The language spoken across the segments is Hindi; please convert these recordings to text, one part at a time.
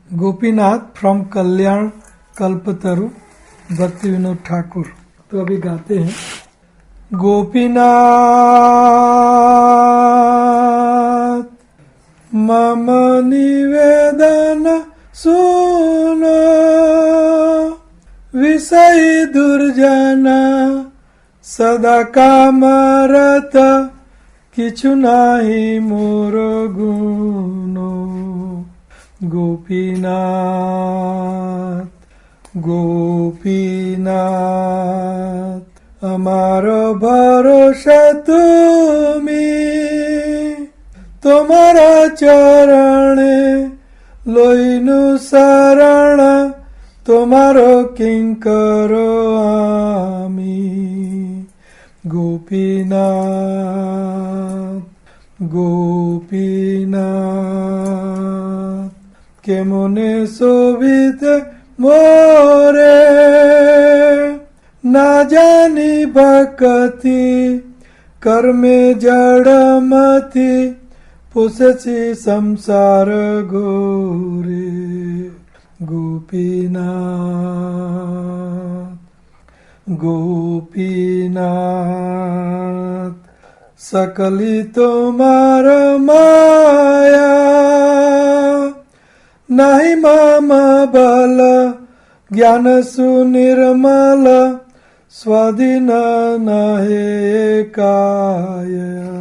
गोपीनाथ फ्रॉम कल्याण कल्पतरु भक्ति विनोद ठाकुर। तो अभी गाते हैं। गोपीनाथ मम निवेदन सुनो, विषय दुर्जन सदा कामरत, किछु नाही मोर गुनो। गोपीनाथ गोपीनाथ हमारो भरोसा तुमी, तुम्हारा चरण लोइनु शरण, तुम्हारो किंकरो आमी। गोपीनाथ गोपीनाथ केमने शोभित मोरे, ना जानी भक्ति कर्मे जड़मति, पुससी संसार घोरे। गोपीनाथ गोपीनाथ सकली तुम्हार माया, नहीं मम बल ज्ञान सुनिर्मल, स्वाधीन नहे काया।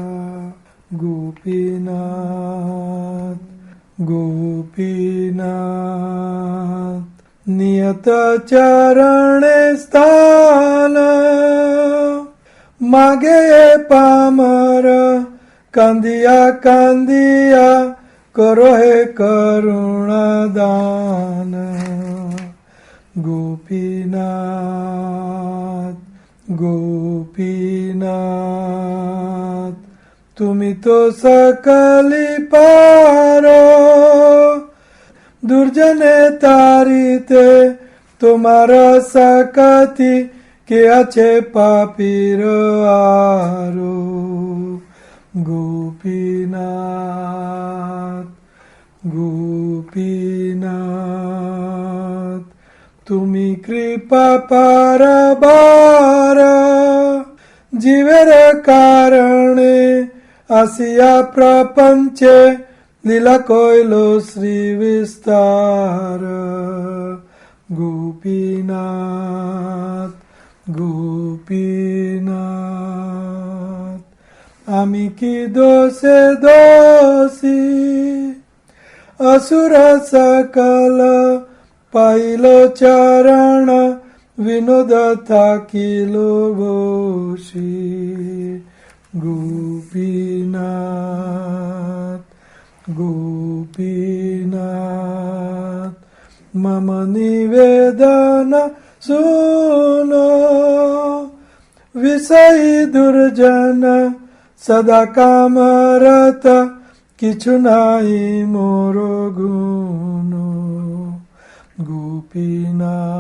गोपीनाथ गोपीनाथ नियत चरण स्थान, मागे पामर कांदिया कांदिया, करो हे करुणा दान। गोपीनाथ गोपीनाथ तुमी तो सकली पारो, दुर्जने तारिते तुम्हारा सकति, के अच्छे पापीर आरो। गोपीनाथ गोपीनाथ तुमी कृपा पार बार, जीवेर कारणे आसिया प्रपंचे, लीला कोइलो श्री विस्तार। गोपीनाथ गोपीनाथ आमी की दोषे दोषी, असुर सकल पाइलो चरण, विनोद थाकिलो घोषी। गोपीनाथ गोपीनाथ मम निवेदन सुनो, विषय दुर्जन सदा कामरत, किछु नाही मोरो गुनो। गोपीनाथ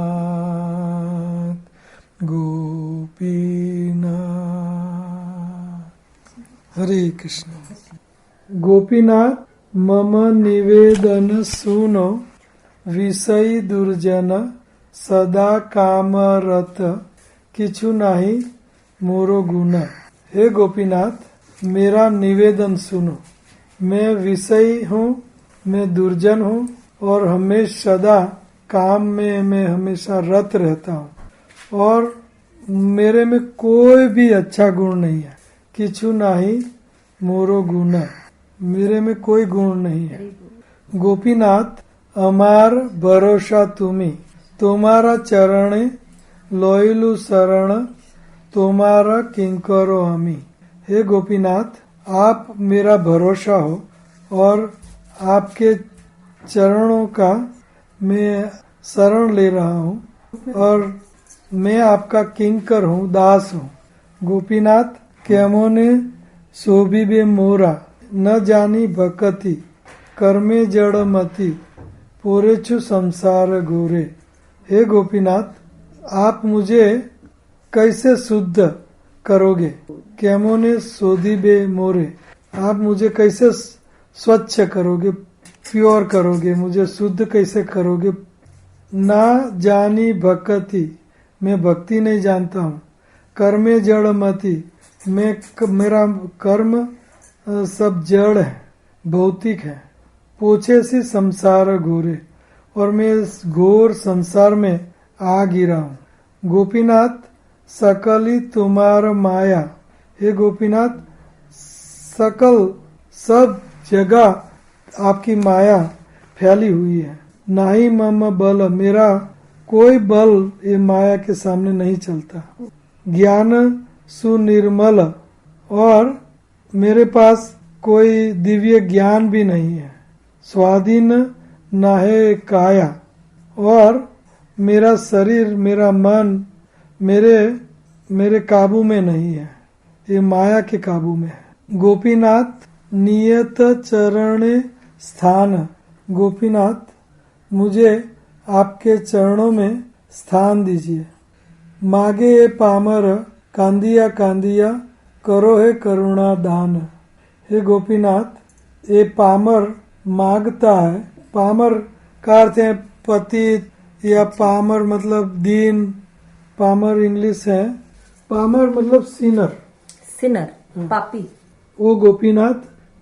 गोपीनाथ हरे कृष्ण। गोपीनाथ मम निवेदन सुनो, विषय दुर्जन सदा कामरत, किछु नाही मोरो गुना। हे गोपीनाथ मेरा निवेदन सुनो, मैं विषय हूँ, मैं दुर्जन हूँ और हमेशा सदा काम में मैं हमेशा रत रहता हूँ, और मेरे में कोई भी अच्छा गुण नहीं है। किछु नाही मोरो गुना, मेरे में कोई गुण नहीं है। गोपीनाथ अमार भरोसा तुमी, तुम्हारा चरण लोइलु शरण, तुम्हारा किंकरो हमी। हे गोपीनाथ आप मेरा भरोसा हो, और आपके चरणों का मैं शरण ले रहा हूँ, और मैं आपका किंकर हूँ, दास हूँ। गोपीनाथ केमोने शोभिबे मोरा, न जानी भक्ति कर्मे जड़मति, पोरेछु संसार घोरे। हे गोपीनाथ आप मुझे कैसे शुद्ध करोगे? केमोने शोधिबे मोरे, आप मुझे कैसे स्वच्छ करोगे, प्योर करोगे, मुझे शुद्ध कैसे करोगे। ना जानी भक्ति, मैं भक्ति नहीं जानता हूँ। कर्मे जड़ मति, मेरा कर्म सब जड़ है, भौतिक है। पूछे से संसार घोरे, और मैं इस घोर संसार में आ गिरा हूँ। गोपीनाथ सकली तुम्हारा माया, हे गोपीनाथ सकल सब जगह आपकी माया फैली हुई है। नाही मम बल, मेरा कोई बल ये माया के सामने नहीं चलता। ज्ञान सुनिर्मल, और मेरे पास कोई दिव्य ज्ञान भी नहीं है। स्वाधीन नाहे काया, और मेरा शरीर मेरा मन मेरे काबू में नहीं है, ये माया के काबू में है। गोपीनाथ नियत चरण स्थान, गोपीनाथ मुझे आपके चरणों में स्थान दीजिए। मागे ये पामर कांदिया कांदिया, करो है करुणा दान। हे गोपीनाथ ये पामर मांगता है, पामर का अर्थ है पतित या पामर मतलब दीन, पामर इंग्लिश है। पामर मतलब सिनर, पापी। O Gopinath,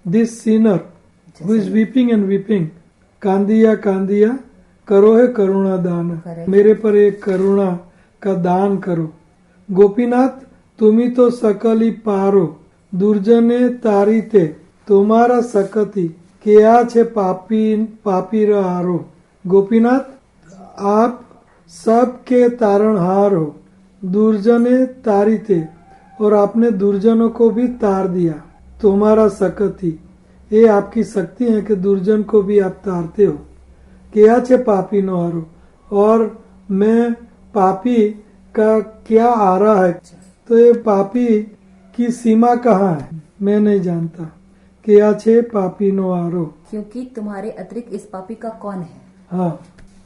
this sinner who is weeping and weeping, कांदिया कांदिया, करो है करुणा दान, मेरे पर एक करुणा का दान करो। गोपीनाथ तुम्ही तो सकली पारो, दुर्जने तारीते, तुम्हारा सकती क्या छे पापी हारो। गोपीनाथ आप सबके तारणहार हो, दुर्जने तारीते, और आपने दुर्जनों को भी तार दिया। तुम्हारा सकती, ये आपकी शक्ति है कि दुर्जन को भी आप तारते हो। क्या छे पापी नो हारो, और मैं पापी का क्या आ रहा है, तो ये पापी की सीमा कहाँ है मैं नहीं जानता। क्या छे पापी नो हारो, क्योंकि तुम्हारे अतिरिक्त इस पापी का कौन है। हाँ,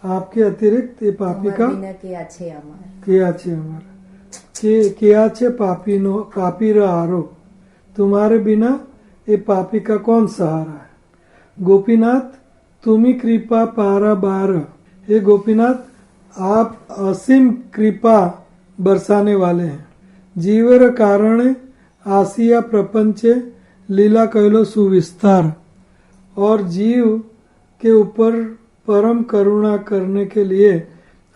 आपके अतिरिक्त ये पापी का क्या छे अमर, क्या छे पापी हारो, तुम्हारे बिना ये पापी का कौन सहारा है। गोपीनाथ तुम्ही कृपा पारा बार, हे गोपीनाथ आप असीम कृपा बरसाने वाले हैं। जीवर कारण आसिया प्रपंचे, लीला कैलो सुविस्तार, और जीव के ऊपर परम करुणा करने के लिए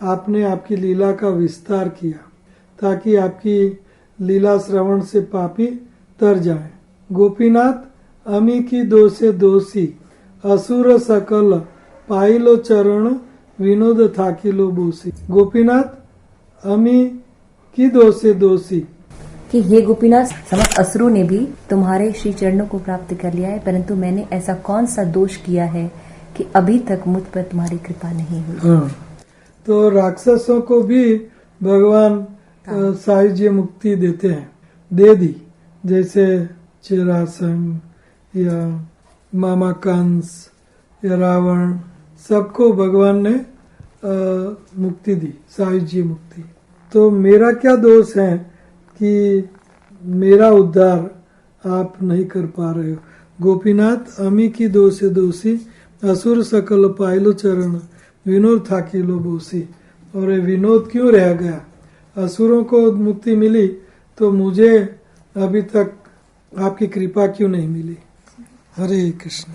आपने आपकी लीला का विस्तार किया, ताकि आपकी लीला श्रवण से पापी तर जाए। गोपीनाथ अमी की दोषे दोषी, असुर सकल पाइलो चरण, विनोद थाकिलो बोसी। गोपीनाथ अमी की दोषे दोषी, कि हे गोपीनाथ समस्त असुरों ने भी तुम्हारे श्री चरणों को प्राप्त कर लिया है, परंतु मैंने ऐसा कौन सा दोष किया है कि अभी तक मुझ पर तुम्हारी कृपा नहीं हुई। हाँ, तो राक्षसों को भी भगवान सायुज्य मुक्ति देते हैं, दे दी। जैसे चिरासन या मामा कंस या रावण, सबको भगवान ने मुक्ति दी, सायुज्य मुक्ति। तो मेरा क्या दोष है कि मेरा उद्धार आप नहीं कर पा रहे हो। गोपीनाथ अमी की दोषे दोषी, असुर सकल पाइलो चरण, विनोद थाकिलो बोसी। और ये विनोद क्यों रह गया, असुरों को मुक्ति मिली तो मुझे अभी तक आपकी कृपा क्यों नहीं मिली। हरे कृष्ण।